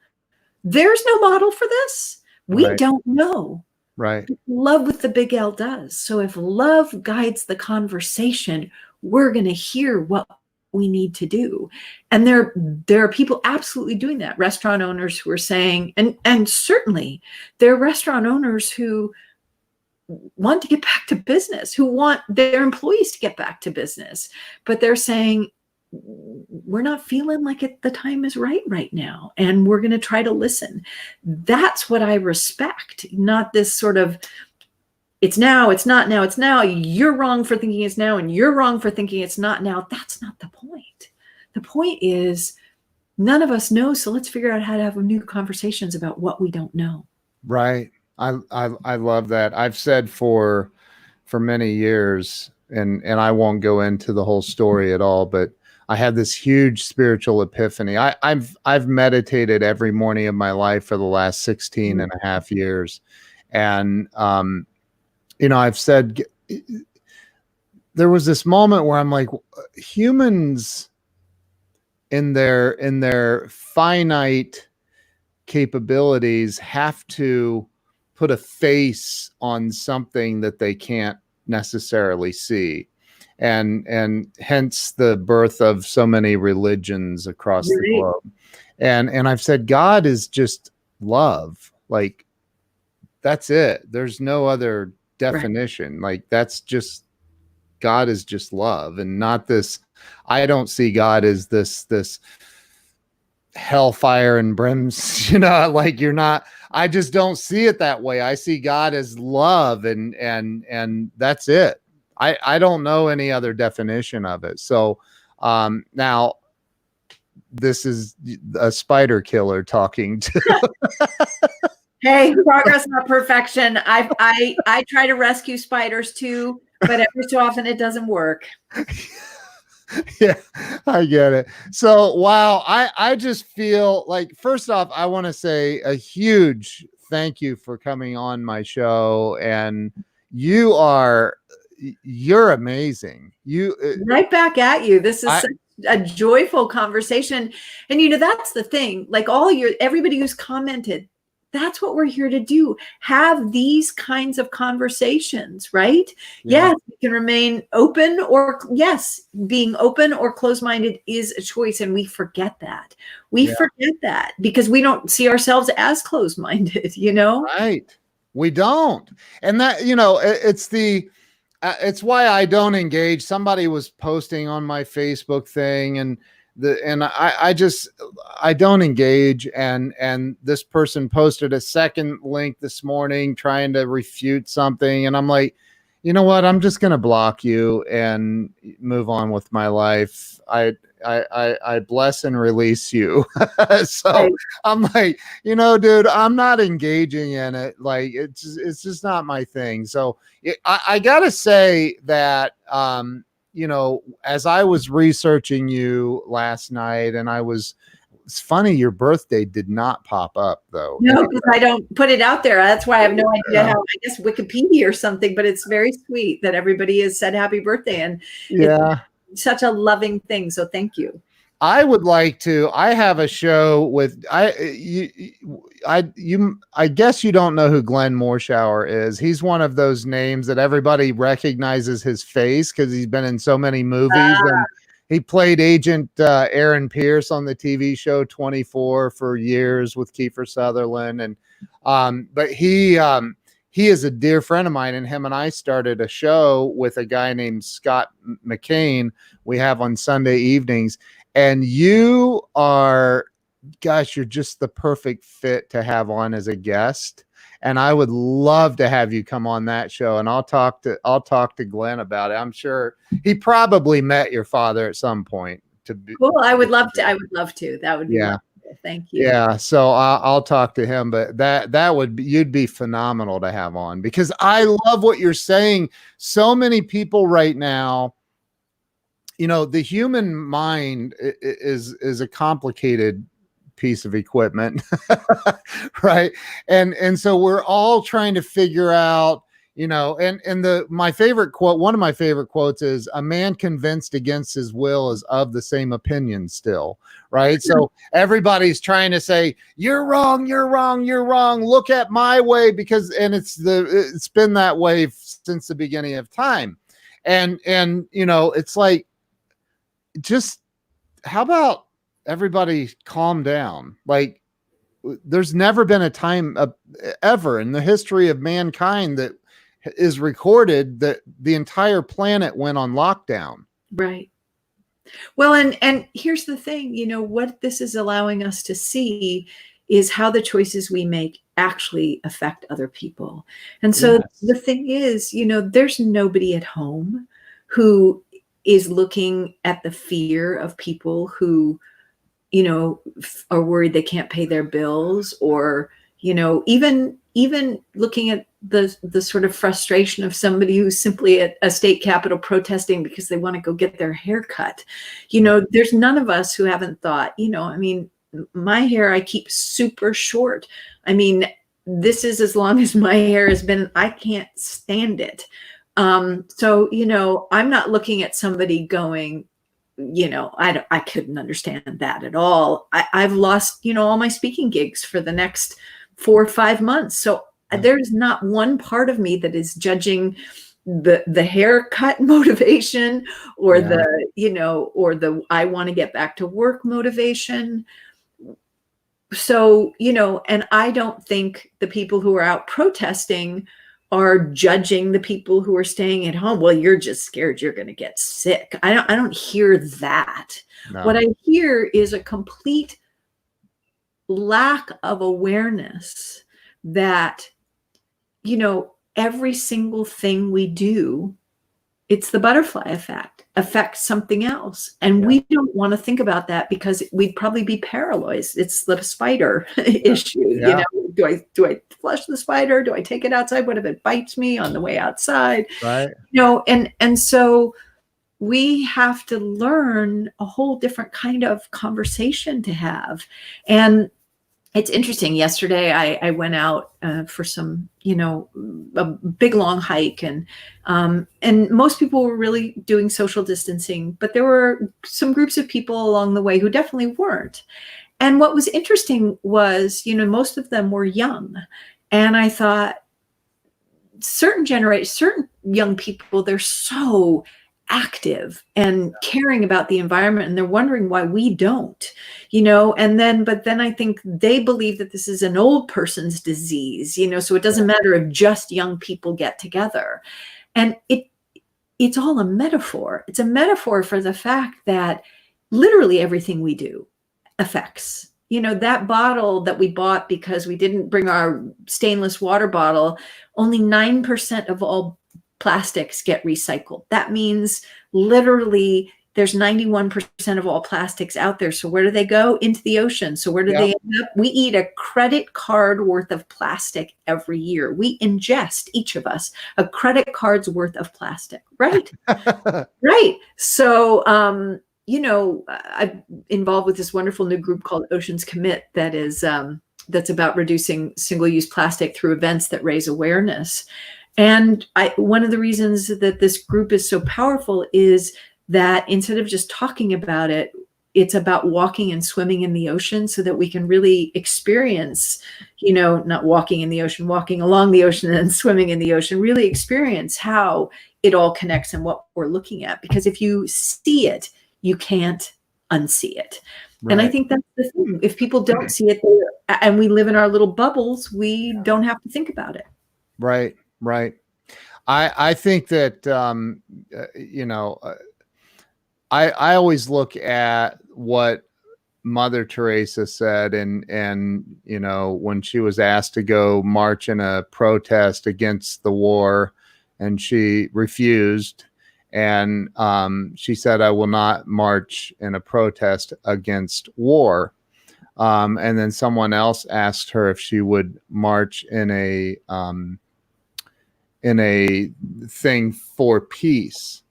There's no model for this. We don't know. Right. Love with the big L does. So if love guides the conversation, we're going to hear what we need to do. And there are people absolutely doing that. Restaurant owners who are saying, and certainly there are restaurant owners who want to get back to business, who want their employees to get back to business, but they're saying, we're not feeling like the time is right now. And we're going to try to listen. That's what I respect, not this sort of, it's now, it's not now, it's now. You're wrong for thinking it's now, and you're wrong for thinking it's not now. That's not the point. The point is none of us know. So let's figure out how to have new conversations about what we don't know. Right. I love that. I've said for many years, and I won't go into the whole story at all, but I had this huge spiritual epiphany. I've meditated every morning of my life for the last 16 and a half years. And, I've said there was this moment where I'm like, humans in their finite capabilities have to put a face on something that they can't necessarily see. And hence the birth of so many religions across the globe. And I've said, God is just love. Like, that's it. There's no other definition. Like, that's just, God is just love, and not this. I don't see God as this hellfire and brimstone, like you're not, I just don't see it that way. I see God as love, and that's it. I don't know any other definition of it. So now this is a spider killer talking to Hey, progress, not perfection. I try to rescue spiders too, but every so often it doesn't work. Yeah. I get it. So, wow. I just feel like, first off, I want to say a huge thank you for coming on my show. And you're amazing. Right back at you. This is I, such a joyful conversation. And that's the thing, like everybody who's commented, that's what we're here to do. Have these kinds of conversations, right? yeah. Yes, we can remain open, or yes, being open or closed-minded is a choice. And we forget that. We forget that because we don't see ourselves as closed-minded, Right. We don't. And that, it's why I don't engage. Somebody was posting on my Facebook thing, and I don't engage. And this person posted a second link this morning trying to refute something. And I'm like, you know what? I'm just going to block you and move on with my life. I bless and release you. So Right. I'm like, dude, I'm not engaging in it. Like, it's just not my thing. So I gotta say that, as I was researching you last night, and it's funny, your birthday did not pop up though. No, because I don't put it out there. That's why I have no idea how, I guess Wikipedia or something, but it's very sweet that everybody has said happy birthday. And it's such a loving thing. So thank you. I would like to. I have a show with I guess you don't know who Glenn Morshower is. He's one of those names that everybody recognizes his face because he's been in so many movies. And he played Agent Aaron Pierce on the TV show 24 for years with Kiefer Sutherland. And but he is a dear friend of mine, and him and I started a show with a guy named Scott McCain we have on Sunday evenings. And you are, gosh, you're just the perfect fit to have on as a guest. And I would love to have you come on that show. And I'll talk to Glenn about it. I'm sure he probably met your father at some point. Cool. I would love to. That would be wonderful. Thank you. Yeah. So I'll talk to him, but you'd be phenomenal to have on, because I love what you're saying. So many people right now, the human mind is a complicated piece of equipment, right? And so we're all trying to figure out, my favorite quote, one of my favorite quotes is, "A man convinced against his will is of the same opinion still," right? So everybody's trying to say, "You're wrong, you're wrong, you're wrong. Look at my way," and it's been that way since the beginning of time. And it's like, just how about everybody calm down? Like, there's never been a time ever in the history of mankind that is recorded that the entire planet went on lockdown. Right. Well, and here's the thing, what this is allowing us to see is how the choices we make actually affect other people. And so the thing is, there's nobody at home who is looking at the fear of people who, are worried they can't pay their bills, or, even looking at the sort of frustration of somebody who's simply at a state capitol protesting because they want to go get their hair cut. There's none of us who haven't thought, my hair, I keep super short. This is as long as my hair has been, I can't stand it. So, I'm not looking at somebody going, I couldn't understand that at all. I've lost, all my speaking gigs for the next 4 or 5 months. So there's not one part of me that is judging the haircut motivation, or or the I want to get back to work motivation. So, and I don't think the people who are out protesting are judging the people who are staying at home. Well, you're just scared you're going to get sick. I don't hear that. No. What I hear is a complete lack of awareness that, every single thing we do, it's the butterfly effect, affects something else. And we don't want to think about that because we'd probably be paralyzed. It's the spider issue. Do I flush the spider? Do I take it outside? What if it bites me on the way outside? Right. And so we have to learn a whole different kind of conversation to have. And it's interesting. Yesterday, I went out for some, a big long hike, and most people were really doing social distancing, but there were some groups of people along the way who definitely weren't. And what was interesting was, most of them were young, and I thought, certain young people, they're so active and caring about the environment, and they're wondering why we don't, but then I think they believe that this is an old person's disease, so it doesn't matter if just young people get together. And it's all a metaphor. It's a metaphor for the fact that literally everything we do affects. That bottle that we bought because we didn't bring our stainless water bottle, only 9% of all plastics get recycled. That means literally there's 91% of all plastics out there. So where do they go? Into the ocean. So where do they end up? We eat a credit card worth of plastic every year. We ingest, each of us, a credit card's worth of plastic, right? Right. So, I'm involved with this wonderful new group called Oceans Commit that is that's about reducing single-use plastic through events that raise awareness. And one of the reasons that this group is so powerful is that instead of just talking about it, it's about walking and swimming in the ocean so that we can really experience, not walking in the ocean, walking along the ocean and swimming in the ocean, really experience how it all connects and what we're looking at. Because if you see it, you can't unsee it. Right. And I think that's the thing. If people don't see it and we live in our little bubbles, we don't have to think about it. Right. Right. I think that, I always look at what Mother Teresa said, and when she was asked to go march in a protest against the war, and she refused, and she said, "I will not march in a protest against war." And then someone else asked her if she would march in a thing for peace.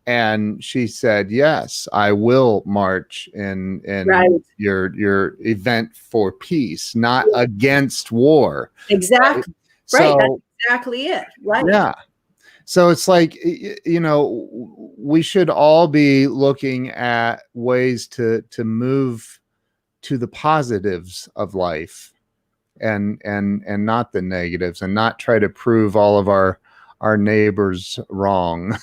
And she said, "Yes, I will march in right. your event for peace, not against war." Exactly. So, right. That's exactly it. Right. Yeah. So it's like, we should all be looking at ways to move to the positives of life, and not the negatives, and not try to prove all of our neighbors wrong.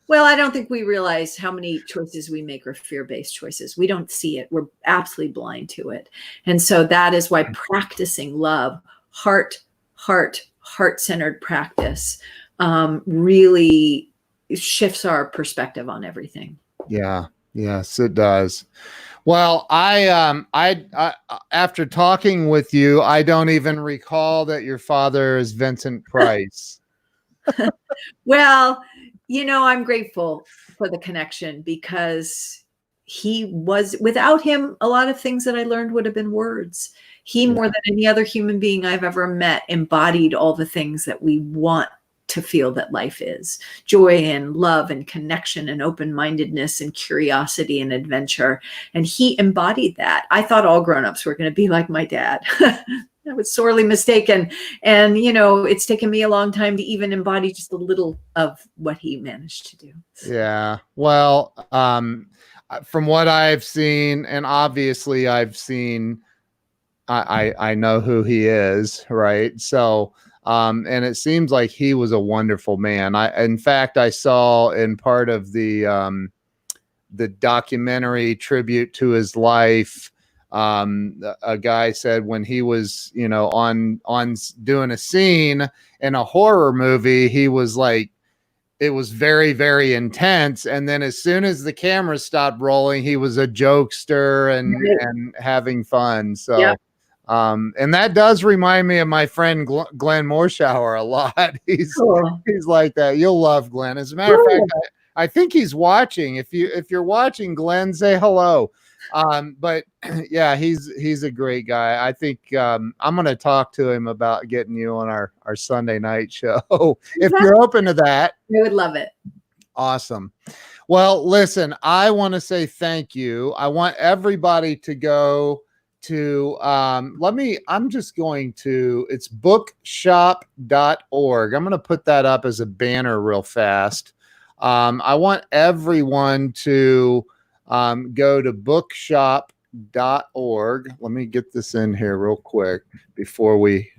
Well, I don't think we realize how many choices we make are fear-based choices. We don't see it. We're absolutely blind to it. And so that is why practicing love, heart-centered practice really shifts our perspective on everything. Yeah. Yes, it does. Well, I after talking with you, I don't even recall that your father is Vincent Price. Well, I'm grateful for the connection, because without him, a lot of things that I learned would have been words. He, more than any other human being I've ever met, embodied all the things that we want to feel that life is: joy and love and connection and open-mindedness and curiosity and adventure. And he embodied that. I thought all grown-ups were going to be like my dad. I was sorely mistaken. And, it's taken me a long time to even embody just a little of what he managed to do. Yeah. Well, from what I've seen, and obviously I've seen, I know who he is, right? So, and it seems like he was a wonderful man. In fact, I saw in part of the documentary tribute to his life, a guy said when he was, on doing a scene in a horror movie, he was like, it was very, very intense. And then as soon as the camera stopped rolling, he was a jokester and having fun. So, yeah. And that does remind me of my friend Glenn Morshower a lot. He's like that. You'll love Glenn. As a matter of fact, I think he's watching. If you're watching, Glenn, say hello. But yeah, he's a great guy. I think I'm going to talk to him about getting you on our Sunday night show if you're open to that. I would love it. Awesome. Well, listen, I want to say thank you. I want everybody to go to, I'm just going to, it's bookshop.org. I'm going to put that up as a banner real fast. I want everyone to go to bookshop.org. Let me get this in here real quick before we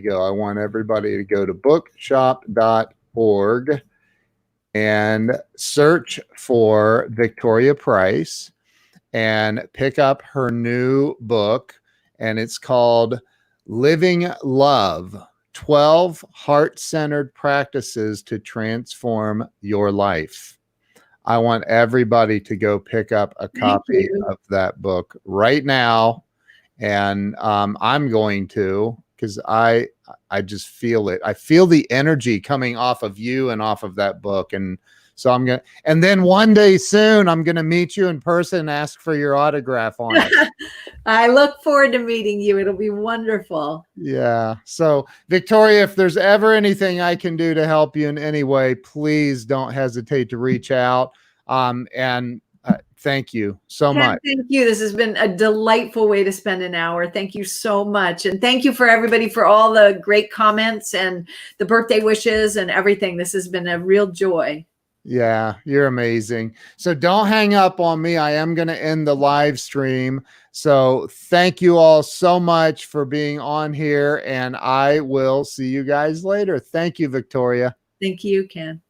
go. I want everybody to go to bookshop.org and search for Victoria Price and pick up her new book. And it's called Living Love, 12 Heart-Centered Practices to Transform Your Life. I want everybody to go pick up a copy of that book right now. And I'm going to, because I just feel it. I feel the energy coming off of you and off of that book. And so I'm going to, and then one day soon, I'm going to meet you in person and ask for your autograph on it. I look forward to meeting you. It'll be wonderful. Yeah. So Victoria, if there's ever anything I can do to help you in any way, please don't hesitate to reach out. Thank you so much. Thank you. This has been a delightful way to spend an hour. Thank you so much. And thank you for everybody for all the great comments and the birthday wishes and everything. This has been a real joy. Yeah, you're amazing. So don't hang up on me. I am going to end the live stream. So thank you all so much for being on here, and I will see you guys later. Thank you, Victoria. Thank you, Ken.